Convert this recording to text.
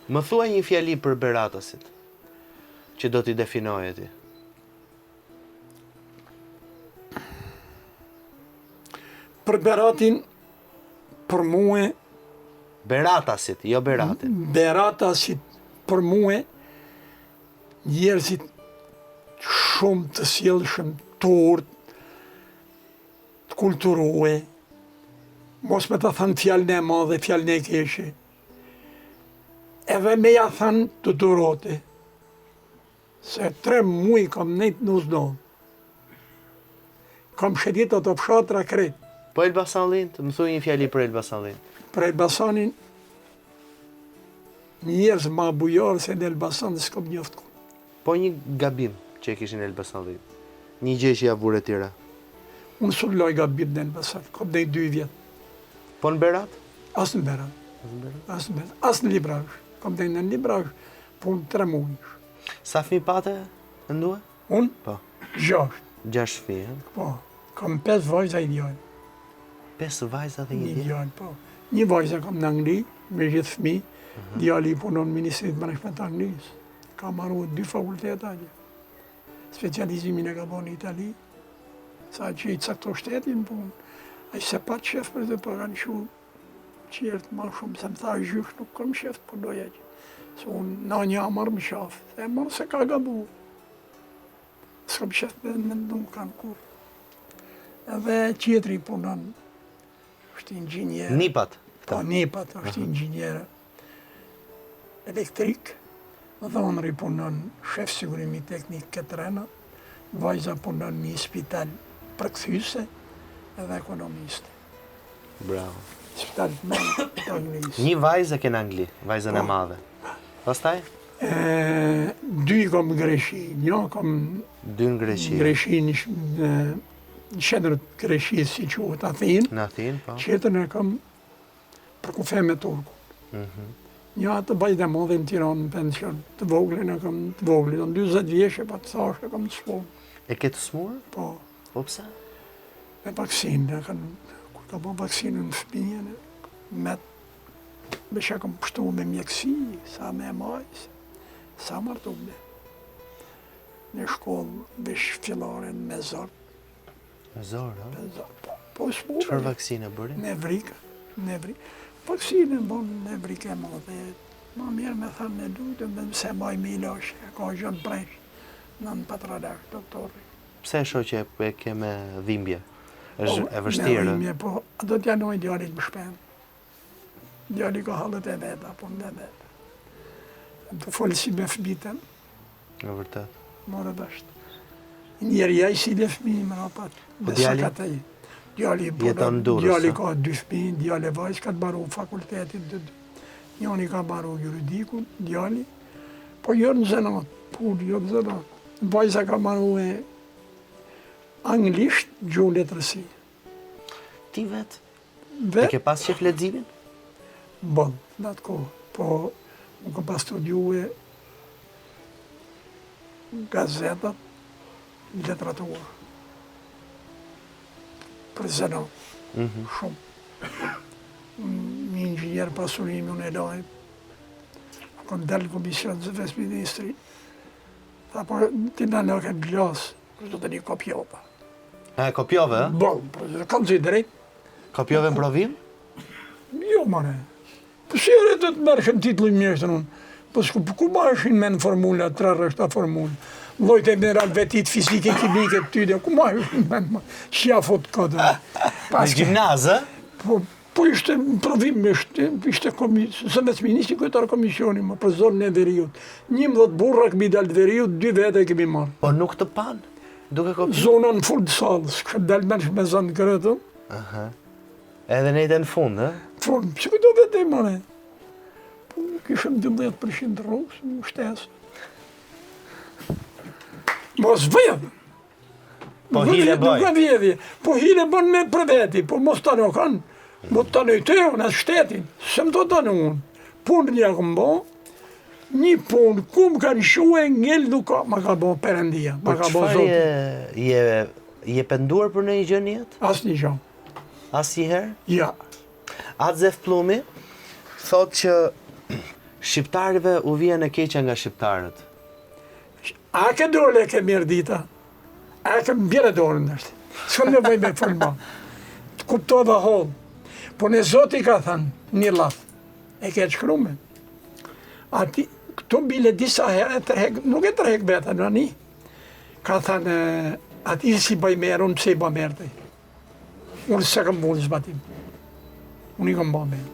Më thuaj një fjali për Beratasit, që do t'i definoje ti. Për Beratin, për muë, Beratasit, jo Beratin. Beratasit, për muë, njerëzit shumë të sjellshëm, të urtë, të kulturue, mos me të thënë fjallën e madhe, fjallën e keshe, edhe me ja thënë të durote, se 3 muaj kam nejtë në Uzdon, kam shedit ato fshatra kretë. Po Elbasanlin, më thuaj një fjali për Elbasanlin. Për Elbasanin, njerëz ma bujarë se në Elbasan s'kom njoftë ku. Po një gabim që e kishin Elbasanlin. Një gjë që ja vure tjera. Unë s'u loj gabim në Elbasan, kom dhe 2 vjetë. Po në Berat? Asë në Berat, asë në Librash. Kom dhe në Librash, po në 3 muajsh. Sa fmi pate në ndue? Unë? Po. 6. 6 fmi, e? Po, kam 5 vajza i djallë. 5 vajza dhe një djallë, po. Një vajza kam në Angli, me gjithë fmi, djali i punon në Ministrit Management Anglisë. Ka marru 2 fakulteta atje. Specializimin e ka bo në Itali, sa që i cakto shtetin punë. A i se pa qef për dhe për kanë shu qertë ma shumë, se më tha gjysh nuk kam qef për doja që. Se unë na një amarë më shafë, e marë se ka gabu. S'kam qef për me ndu kanë kur. Edhe qetri punon, është inxinjerë. Nipat? Po, Nipat, është inxinjerë elektrik. Dhe onëri punon shef sigurimi teknik Ketrena, vajza punon një spital përkthyse edhe ekonomiste. Bravo. Spital me të Anglisë. Një vajzë ke në Angli, vajzën e madhe. Pastaj? 2 kom në Greshi, një kom 2 në Greqi. Greshi në qendër Greshi si quhet Athinë. Në Athinë, po. Qetërën e kom për kufe me Turku. Një atë bajt e madhe në Tiranë në pension, të voglin e kom të voglit, në 20 vjeshe, pa të thashe, kom të shponë. E ke të smurë? Po. Po pse? Me vaksinë, kur ka po vaksinën në fëmijën, me që kom pështu me mjekësi, sa me majës, sa martu me. Në shkollë, vesh fillare me zorë. Me zorë, ha? Me zorë, po smurë. Qëfar vaksinë bëri? Në Evrika, Vaksinën bon në Evrika e madhe. Ma mirë me thamë në lutëm, dhe mëse maj me ilashe, ka gjënë presh, në patradash, doktori. Pse e shoqe e ke me dhimbje? është e vështirë. Me po, do t'ja noj djalit më shpenë. Djali ka halët e veta, po në veta. Të folë si me fëmitën. Në vërtet. Morë dashtë. Njerë ja i si dhe fëmi më rapat. Po djali? Djali ka 2 fëmi, djali vajzë ka të baru fakultetit. Njoni ka baru juridikun, djali. Po jërë në zënat, pur jërë në zënat. Vajza ka baru e anglisht, gjuhë letërsi. Ti vetë? E ke pas qef leximin? Bon, në atë kohë. Po, më ka pas studiue gazetat, literaturë. Për zënat, shumë. Një inxinjer pasurimi unë e lojë. Kom delë Komision Zëves Ministri. Tha, po, ti në në këtë glasë, kështë të një kopjova. E, kopjove, e? Bon, kam zi drejt. Kopjove në provim? Jo, mane. Po si ere të të mërshën titluj mjeshtën unë. Po ku marëshin me në formula, 3 rështa formula. Lojt e mineral vetit, fizike, kimike, tyde, ku marëshin me në qjafot këtë. Në gjimnazë? Po ishte në provim, ishte Zëves Ministri kujtar komisioni, më për zonën e veriut. 11 burra këmi dalë të veriut, 2 vete e këmi marë. Po nuk të panë? Duke kopju? Zona në fund salës, kështë dalë mensh me zanë kërëtën. Edhe nejte në fund, e? Fund, që këto vete e mare? Po, kishëm 12% rrugës, në shtesë. Mos vjedhë. Po hile bëj. Nuk e vjedhje. Po hile bën me për veti, po mos të në kanë. Mo të në të e unë, asë shtetin. Se më të në unë. Punë një akëm bo, një punë, ku më kanë shue, ngellë nuk ka, ma ka bo Perëndia, ma ka bo Zotë. Je penduar për në një gjë njetë? Asë një gjë. Asë një herë? Ja. Atë Zef Plumi thot që Shqiptarëve u vjen e keqja nga shqiptarët. A ke dole e ke mirë dita? A ke mbjere dorën është? S'kam nevoj me folma. Të kupto dhe hodhë. Po në Zoti ka thënë një laf. E ke të shkrume. Ati, këtu bile disa herë nuk e tërhek beta në një. Ka thënë, ati si bëj merë, unë pse i bëj merë të. Unë se kam vullë zbatim. Unë i kam bëj merë.